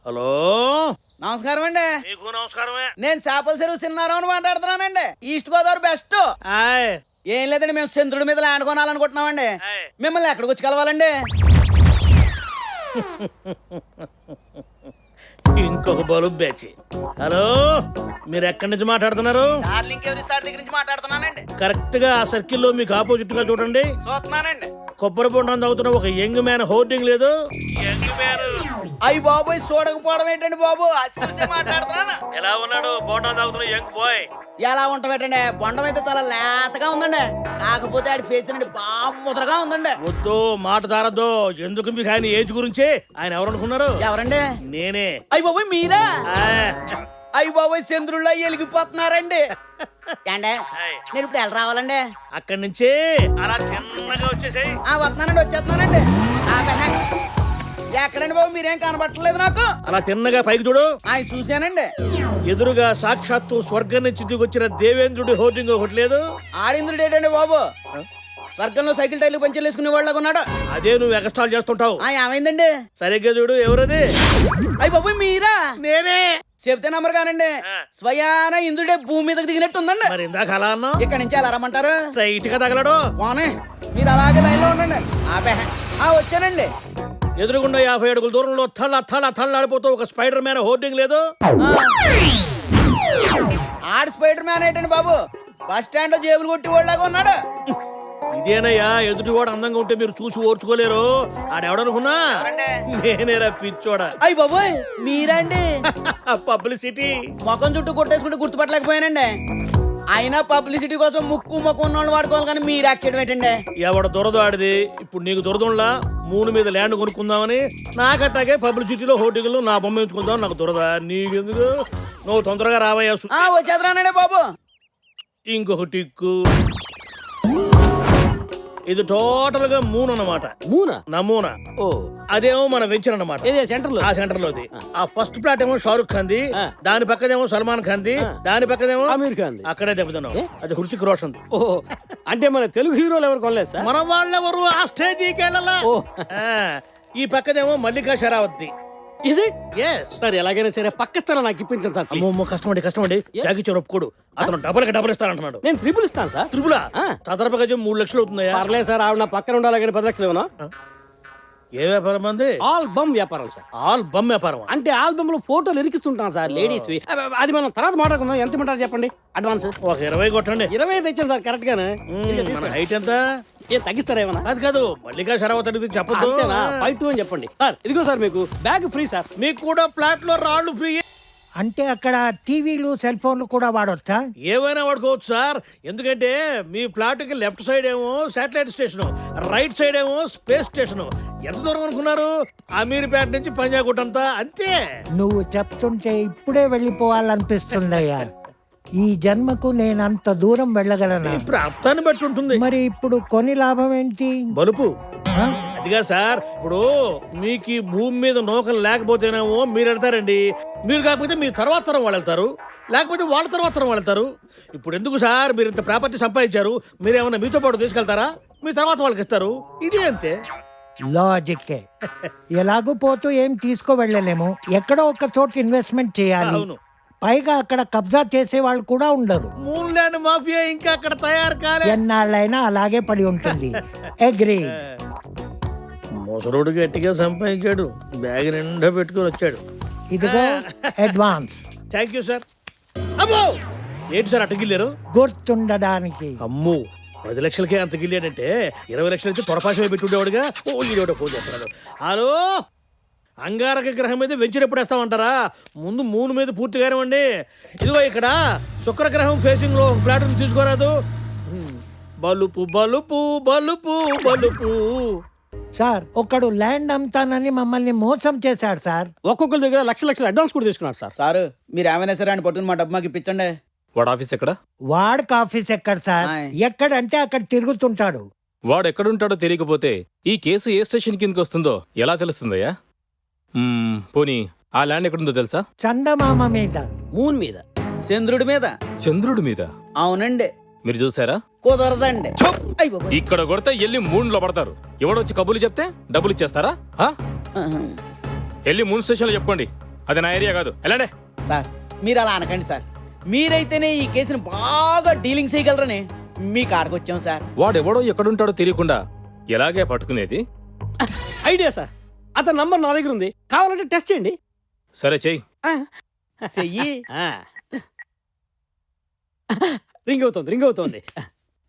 Hello, నమస్కారం అండి. మీకు నమస్కారమే. నేను చేపల చెరువు సిన్నారావు మాట్లాడుతున్నానండి. East Godavari best. ఆయ్, ఏం లేదండి, మేము చంద్రుడి మీద ల్యాండ్ కొనాలనుకుంటున్నామండి. ఆయ్. మిమ్మల్ని ఎక్కడికి వచ్చి కలవాలండి? ఇంకొక బలుబు బ్యాచ్. హలో, మీరు ఎక్కడి నుంచి మాట్లాడుతున్నారు? డార్లింగ్ ఎవరి సార్ దగ్గర నుంచి మాట్లాడుతున్నానండి. కరెక్ట్ గా ఆ సర్కిల్లో మీకు ఆపోజిట్ గా చూడండి. చూస్తున్నానండి. కొబ్బరి బొండం తాగుతున్న ఒక యంగ్ మ్యాన్ హోర్డింగ్ లేదు? Young man. అయ్యి బాబోయ్, చూడకపోవడం ఏంటండి బాబు? అది చూసే మాట్లాడుతున్నాను. ఎలా ఉన్నాడు బొండం తాగుతున్న యంగ్ బాయ్? ఎలా ఉంటామేటండి, బొండం అయితే చాలా లేతగా ఉందండి. కాకపోతే ఆడి ఫేస్ అండి బాగా ముద్రగా ఉందండి. వద్దు, మాట తారద్దు. ఎందుకు మీకు ఆయన ఏజ్ గురించి? ఆయన ఎవరు అనుకున్నారు? ఎవరండి? నేనే. అయ్యి బాబోయ్, మీరా? ఆ, అయ్యి బాబోయ్, చంద్రుల్లో వెలిగిపోతున్నారండి. ఏండే, నేను ఇప్పుడు ఎలా రావాలండి? అక్కడి నుంచి అలా చిన్నగా వచ్చేసాయి. వస్తున్నానండి, వచ్చేస్తున్నానండి. ఎక్కడండి బాబు, మీరేం కనబట్టలేదు నాకు. అలా తిన్నగా పైకి చూడు. ఆయన చూశానండి. ఎదురుగా సాక్షాత్తు స్వర్గం నుంచి దిగొచ్చిన దేవేంద్రుడి హోర్డింగ్ ఒకటి లేదు? ఆడింద్రుడు ఏంటండి బాబు? స్వర్గంలో సైకిల్ టైర్లు పంచర్లు వేసుకునే వాళ్ళగా ఉన్నాడు. అదే నువ్వు ఎగస్ట్రాల్ చేస్తుంటావు. ఏమైందండి? సరిగ్గా చూడు. ఎవరది? అయ్యి బాబు, మీరా? నేనే. చెప్తే నంబర్ కానండి. స్వయాన ఇంద్రుడే భూమి మీదకి దిగినట్టు ఉందండి. మరి ఇందాక అలా అన్నావు. ఇక్కడ నుంచి ఎలా రమ్మంటారు? స్ట్రైట్ గా తగలడు. పోనీ, మీరు అలాగే లైన్ లో ఉండండి. వచ్చానండి. ఎదురుగుండా 50 అడుగుల దూరంలో తళ్ళాడిపోతూ ఒక స్పైడర్ మ్యాన్ హోర్డింగ్ లేదు? ఆడు స్పైడర్ మ్యాన్ ఏంటండి బాబు? బస్ స్టాండ్ లో జేబులు కొట్టి వాళ్ళగా ఉన్నాడు. ఇదేనయ్యా, ఎదుటివాడు అందంగా ఉంటే మీరు చూసి ఓర్చుకోలేరు. ఆడెవడనుకున్నా? నేనేరా పిచ్చోడా. అయ్యి బాబోయ్, మీరండి? పబ్లిసిటీ. ముఖం చుట్టూ కొట్టేసుకుంటే గుర్తుపట్టలేకపోయానండి. అయినా పబ్లిసిటీ కోసం ముక్కు ముఖం ఉన్న వాళ్ళు వాడుకోవాలి, కానీ మీరు యాక్ట్ చేయడం ఏంటండి? ఎవడ దొరద ఆడిది. ఇప్పుడు నీకు దొరదలా మూడు మీద ల్యాండ్ కొనుక్కుందామని. నాకట్టాగే పబ్లిసిటీలో హోర్డింగ్లో నా బొమ్మ ఎంచుకుందాం. నాకు దొరద, నీకెందుకు? నువ్వు తొందరగా రావయ్యా. వచ్చేద్రానండి బాబు. ఇంకొక టిక్కు. ఇది టోటల్ గా మూన్ అన్నమాట. మూనా? నమూనా. ఓ, అదేమో మన వెంచర్ అన్నమాట. సెంటర్ లో. ఆ సెంటర్ లోది. ఆ ఫస్ట్ ప్లాట్ ఏమో షారుఖ్ ఖాన్ ది, దాని పక్కదేమో సల్మాన్ ఖాన్ ది, దాని పక్కదేమో అమీర్ ఖాన్. అక్కడే దెబ్బతున్నావు. అది హృతిక్ రోషన్ ది. ఓ, అంటే మన తెలుగు హీరోలు ఎవరు కొనలేదు సార్? మన వాళ్ళెవరు ఆ స్టేజీకి వెళ్ళాలా? ఈ పక్కదేమో మల్లికా షరావత్ ది. Is it? yes సార్, ఎలాగైనా సరే పక్క స్థలం నాకు ఇప్పించండి సార్. అమ్మో, కష్టమండి. జాగిచ్చారు ఒప్పుకోడు. అతను డబల్ ఇస్తానంటున్నాడు. నేను ట్రిపుల్ ఇస్తాను సార్. త్రిపుల చదరపు గజం 3 లక్షలు అవుతుందా? పర్లేదు సార్, ఆవిడ నా పక్కన ఉండాలి, కానీ 10 లక్షలు ఇవ్వను. ఏ వ్యాపారం అంది? ఆల్బమ్ వ్యాపారం సార్. ఆల్బమ్ వ్యాపారం అంటే ఆల్బమ్ లో ఫోటోలు ఇరికిస్తుంటాం సార్, లేడీస్. అది మనం తర్వాత మాట్లాడుకుందాం. ఎంత ఇమ్మంటారు చెప్పండి అడ్వాన్స్? ఒక 20 కొట్టండి. 20 తెచ్చాను సార్, కరెక్ట్ గానే. మన హైట్ ఎంత? ఏం తగ్గిస్తారా ఏమన్నా? అది కాదు, మల్లికా షరావత్ అడిగితే చెప్పదు. 5'2" అని చెప్పండి సార్. ఇదిగో సార్, మీకు బ్యాగ్ ఫ్రీ సార్. మీకు కూడా ప్లాట్ లో రాళ్ళు ఫ్రీ. అంటే అక్కడ టీవీలు సెల్ ఫోన్లు కూడా వాడొచ్చా? ఏమైనా వాడుకోవచ్చు సార్. ఎందుకంటే మీ ప్లాట్ కి లెఫ్ట్ సైడ్ ఏమో శాటిలైట్ స్టేషన్, రైట్ సైడ్ ఏమో స్పేస్ స్టేషన్. ఎంత దూరం అనుకున్నారు? అమీర్పేట నుంచి పంజాగుట్ అంతా అంతే. నువ్వు చెప్తుంటే ఇప్పుడే వెళ్ళిపోవాలనిపిస్తుందయ్యా. ఈ జన్మకు నేను అంత దూరం వెళ్ళగలనా? ప్రాప్తాన్ని బట్టి ఉంటుంది. మరి ఇప్పుడు కొని లాభం ఏంటి? బలుపు. ఆ? అదిగా సార్, ఇప్పుడు మీకు ఈ భూమి మీద నౌకలు లేకపోతేనేమో మీరు వెళ్తారండి. మీరు కాకపోతే మీ తర్వాత తరం వాళ్ళు వెళ్తారు, లేకపోతే వాళ్ళ తర్వాత తరం వాళ్ళు వెళ్తారు. ఇప్పుడు ఎందుకు సార్, మీరు ఇంత ప్రాపర్టీ సంపాదించారు, మీరేమన్నా మీతో పాటు తీసుకెళ్తారా? మీ తర్వాత వాళ్ళకి ఇస్తారు. ఇదే అంతే లాజిక్కే. ఎలాగూ పోతూ ఏం తీసుకో వెళ్ళలేము. ఎక్కడో ఒక చోట ఇన్వెస్ట్మెంట్ చేయాలి. అవును. పైగా అక్కడ కబ్జా చేసే వాళ్ళు కూడా ఉండరు. మూన్ ల్యాండ్ మాఫియా ఇంకా అక్కడ తయారు కాలే. ఎన్నాళ్ళైనా అలాగే పడి ఉంటుంది. అగ్రీ. ముసరుడు గట్టిగా సంపాదించాడు, బ్యాగ్ నిండా పెట్టుకుని వచ్చాడు. ఇదిగో అడ్వాన్స్. Thank you sir. అమ్మో, ఏంటి సార్ అట్టగిల్లారు? గుర్తుండడానికి. అమ్మో, 10 లక్షలకే అంత గిల్లాడంటే 20 లక్షలు అయితే తొడపాశమే పెట్టి ఉండేవాడుగా. ఓ, ఈడోడ ఫోన్ చేస్తున్నాడు. హలో, అంగారక గ్రహం మీద వెంచర్ ఎప్పుడు వేస్తామంటారా? ముందు మూన్ మీద పూర్తిగానే అండి. ఇదిగో ఇక్కడ శుక్రగ్రహం ఫేసింగ్ లో ప్లాట్ తీసుకోరాదు. బలుపు బలుపు బలుపు బలుపు. సార్, ఒకడు ల్యాండ్ అమ్ముతానని మమ్మల్ని మోసం చేశాడు సార్. ఒక్కొక్కరి దగ్గర లక్షలు అడ్వాన్స్ కూడా తీసుకున్నారు సార్. సార్, మీరు ఏమైనా సరే అని పట్టుకుని మా డబ్బు మాకు ఇప్పించండి. వాడు ఆఫీస్ ఎక్కడ? వాడికి ఆఫీస్ ఎక్కడ సార్? ఎక్కడంటే అక్కడ తిరుగుతుంటాడు. వాడు ఎక్కడుంటాడో తెలియకపోతే ఈ కేసు ఏ స్టేషన్ కిందకి వస్తుందో ఎలా తెలుస్తుందయ్యా? పోనీ ఆ ల్యాండ్ ఎక్కడుందో తెలుసా? చందమామ మీద. మూన్ మీద. చంద్రుడి మీద. చంద్రుడి మీద? అవునండి. మీరు చూసారా? కుదరదండి. ఇక్కడ కొడితే ఎల్లి మూన్లో పడతారు. ఎవడొచ్చి కబుర్లు చెప్తే డబ్బులు ఇచ్చేస్తారా? ఎల్లి మూన్ స్టేషన్ లో చెప్పుకోండి, అది నా ఏరియా కాదు, వెళ్ళండి. సార్ మీరు అలా అనకండి సార్, మీరైతేనే ఈ కేసుని బాగా డీలింగ్ చేయగలరని మీ కాడకు వచ్చాం సార్. వాడెవడో ఎక్కడుంటాడో తెలియకుండా ఎలాగే పట్టుకునేది? ఐడియా సార్, అతని నంబర్ నా దగ్గర ఉంది, కావాలంటే టెస్ట్ చేయండి. సరే చెయ్యి. చెయ్యి. రింగ్ అవుతోంది.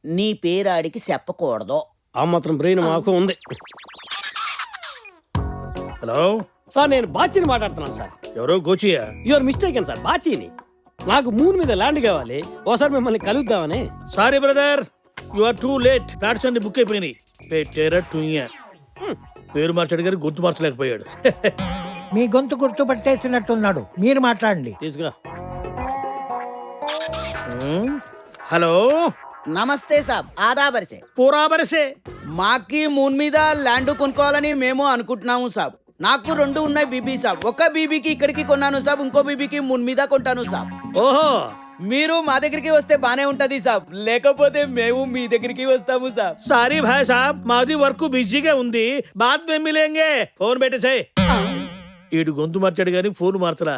నీ పేరు ఆడికి చెప్పకూడదు. ఆ మాత్రం బ్రెయిన్ మాకు ఉంది. హలో సార్ నేను బాచీని మాట్లాడుతున్నాను సార్. ఎవరో గోచియా? యువర్ మిస్టేక్ సార్, బాచీని. నాకు మూన్ మీద ల్యాండ్ కావాలి, ఓసారి మిమ్మల్ని కలుద్దామని. Sorry brother, you are too late. Flats అన్ని బుక్ అయిపోయినాయి. పెట్టేరా టూయ్యా. పేరు మార్చాడు గారు గొంతు మార్చలేకపోయాడు. మీ గొంతు గుర్తు పట్టేసినట్టున్నాడు, మీరు మాట్లాడండి. తీసుకురా. హలో నమస్తే సాబ్, ఆదాబరిసే. పూరా బరసే. మాకి మూన్ మీద ల్యాండ్ కొనుక్కోవాలని మేము అనుకుంటున్నాము సాబ్. నాకు 2 ఉన్నాయి బీబీ సాబ్. ఒక బీబీకి ఇక్కడికి కొన్నాను సాబ్, ఇంకో బీబీకి మూన్ మీద కొంటాను సాబ్. ఓహో, మీరు మా దగ్గరికి వస్తే బానే ఉంటది సాబ్, లేకపోతే మేము మీ దగ్గరికి వస్తాము సాబ్. సారీ భాయ్ సాబ్, మాది వర్క్ బిజీగా ఉంది. బాద్ మే మిలేంగే. ఫోన్ పెట్టేసాయి. ఈడు గొంతు మార్చాడు గాని ఫోన్ మార్చరా.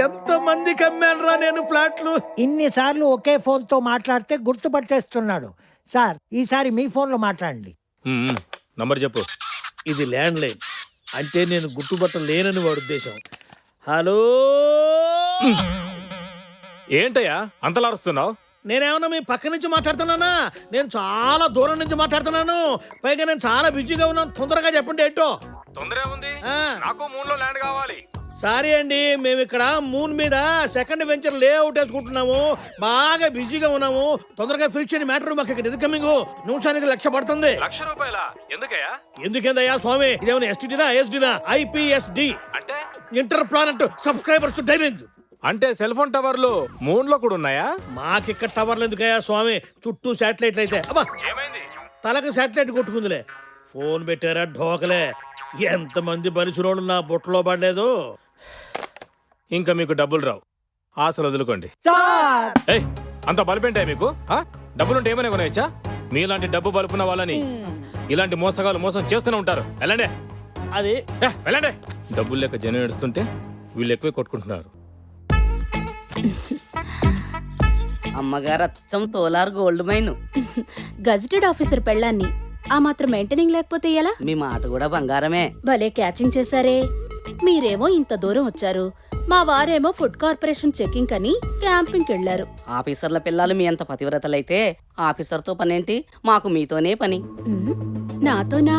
ఎంత మందికి అమ్మానురా నేను ఫ్లాట్లు. ఇన్నిసార్లు ఒకే ఫోన్ తో మాట్లాడితే గుర్తుపట్టేస్తున్నాడు. సార్ ఈసారి మీ ఫోన్ లో మాట్లాడండి. నంబర్ చెప్పు. ఇది ల్యాండ్ లైన్, అంటే నేను గుర్తుపట్టలేనని వాడు ఉద్దేశం. హలో, ఏంటయ్యా అంతలా అరుస్తున్నావు? నేనేమన్నా మీ పక్క నుంచి మాట్లాడుతున్నానా? నేను చాలా దూరం నుంచి మాట్లాడుతున్నాను. పైగా నేను చాలా బిజీగా ఉన్నాను. తొందరగా చెప్పండి ఏంటో. తొందర ఏముంది, ఆ, నాకు మూన్ లో ల్యాండ్ కావాలి. సారీ అండి, మేము ఇక్కడ మూన్ మీద సెకండ్ వెంచర్ లేఅవుట్ వేసుకుంటున్నాము. బాగా బిజీగా ఉన్నాము. తొందరగా ఫినిష్ చేయని మ్యాటర్. మాకు ఇక్కడ ఇన్కమింగ్ నిమిషానికి 1,00,000 పడుతుంది. ₹1,00,000 ఎందుకయ్యా? ఎందుకేందయ్యా స్వామి, ఇదేమైనా ఎస్టీడీనా ఐఎస్డీనా? IPSD అంటే ఇంటర్ ప్లానెట్ సబ్స్క్రైబర్స్ డైలింగ్. అంటే సెల్ ఫోన్ టవర్లు మూన్ లో కూడా ఉన్నాయా? మాకిక్కడ టవర్లు ఎందుకయ్యా స్వామి, చుట్టూ శాటిలైట్లు అయితే. అబ్బా, ఏమైంది? తలకు శాటిలైట్ కొట్టుకుందిలే. ఫోన్ పెట్టారా ఢోకలే. ఎంతమంది బలిసినోళ్ళు నా బుట్టలో పడలేదు. ఇంకా మీకు డబ్బులు రావు, ఆశలు వదులుకోండి. సార్ ఏయ్, అంత బలిపేంటాయి మీకు? డబ్బులుంటే ఏమైనా కొనేయచ్చా? మీలాంటి డబ్బు బలుపున్న వాళ్ళని ఇలాంటి మోసగాలు మోసం చేస్తూనే ఉంటారు. వెళ్ళండి. అది వెళ్ళండి. డబ్బులు లేక జనం ఏడుస్తుంటే వీళ్ళు ఎక్కువ కొట్టుకుంటున్నారు. అమ్మగారు అచ్చం తోలార్ గోల్డ్ మైన్. గజెటెడ్ ఆఫీసర్ పెళ్ళాన్ని ఆ మాత్రం మెయింటెనింగ్ లేకపోతే ఎలా? మీ మాట కూడా బంగారమే. భలే క్యాచింగ్ చేశారే. మీరేమో ఇంత దూరం వచ్చారు, మా వారేమో ఫుడ్ కార్పొరేషన్ చెకింగ్ అని క్యాంపింగ్కి వెళ్లారు. ఆఫీసర్ల పిల్లలు మీ అంత పతివ్రతలైతే ఆఫీసర్తో పనేంటి? మాకు మీతోనే పని. ఉమ్, నాతోనా?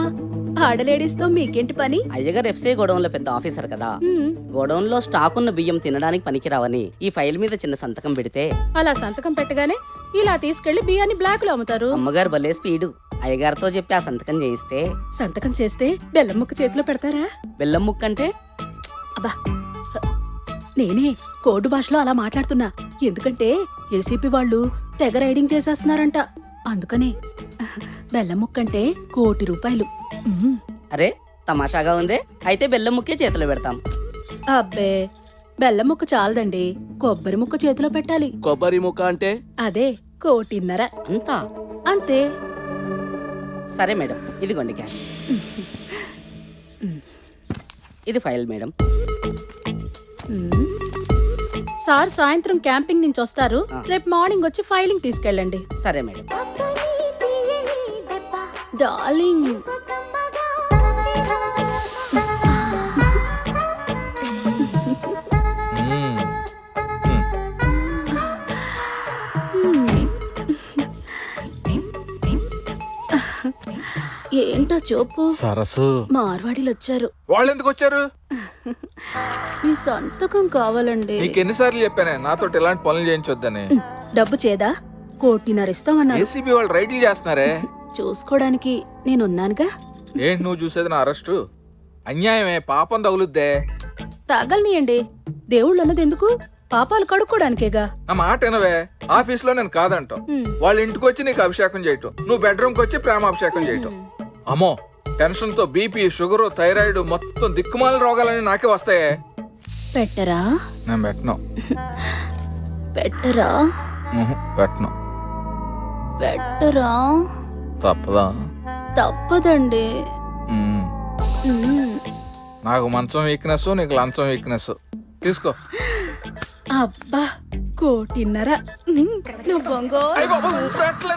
ఆడలేడీస్తో మీకేంటి పని? అయ్యగారు ఎఫ్సీ గోడౌన్లో పెద్ద ఆఫీసర్ కదా. ఉమ్, గోడౌన్లో స్టాక్ ఉన్న బియ్యం తినడానికి పనికిరావని ఈ ఫైల్ మీద చిన్న సంతకం పెడితే అలా సంతకం పెట్టగానే ఇలా తీసుకెళ్లి బియ్యాన్ని బ్లాక్ లో అమ్ముతారు. అమ్మగారు భలే స్పీడు. అయ్యగారితో చెప్పి ఆ సంతకం చేయిస్తే సంతకం చేస్తే బెల్లం ముక్క చేతిలో పెడతారా? బెల్లం ముక్క అంటే అబ్బా, నేనే కోడ్ భాషలో అలా మాట్లాడుతున్నా. ఎందుకంటే ఏసీపీ వాళ్ళు తెగ రైడింగ్ చేసేస్తున్నారంట. అందుకనే బెల్లం ముక్కంటే ₹1,00,00,000. ఉమ్. అరే తమాషాగా ఉందే. అయితే బెల్లం ముక్కే చేతిలో పెడతాం. అబ్బే, బెల్లం ముక్క చాలదండి, కొబ్బరి ముక్క చేతిలో పెట్టాలి. కొబ్బరి ముక్క అంటే అదే ₹1,50,00,000 అంతా అంతే. సరే మేడం, ఇదిగోండి క్యాష్. ఇది ఫైల్ మేడం. ఉమ్. సార్ సాయంత్రం క్యాంపింగ్ నుంచి వస్తారు, ఆ. రేపు మార్నింగ్ వచ్చి ఫైలింగ్ తీసుకెళ్ళండి. సరే మేడం. డార్లింగ్. ఏంటో చూపు. సరస్సు మార్వాడీలు వచ్చారు. వాళ్ళు ఎందుకు వచ్చారు? మీ సంతకం కావాలండి. నీకు ఎన్నిసార్లు చెప్పానే నాతో ఇలాంటి పనులు చేయించొద్దని? డబ్బు చేదా? ₹1,50,00,000 ఇస్తామన్నారు. ఏసీబీ వాళ్ళు రైడ్లు చేస్తున్నారే. చూసుకోవడానికి నేనున్నానుగా. ఏంటి నువ్వు చూసేది? నా అరెస్టు అన్యాయమే, పాపం తగులుద్దే. తగలనియండి, దేవుళ్ళు అన్నది ఎందుకు? పాపాలు కడుక్కోడానికేగా. నా మాట వినవే. ఆఫీస్ లో నేను కాదంటాం, వాళ్ళ ఇంటికి వచ్చి నీకు అభిషేకం చేయటం, నువ్వు బెడ్రూమ్ కి వచ్చి ప్రేమాభిషేకం చేయటం. అమ్మో, టెన్షన్ తో బీపీ, షుగర్, థైరాయిడ్ మొత్తం దిక్కుమాల రోగాలని నాకే వస్తాయే. పెట్టరా? నేను పెట్టను. పెట్టరా? పెట్టను. పెట్టరా? తప్పదా? తప్పదండి. నాకు మంచం వీక్నెస్, నీకు లంచం వీక్నెస్. తీసుకో. అబ్బా 1.5 కోటి. నువ్వు బొంగో అయ్య బాబోయ్, ఊపిరాడట్లేదు.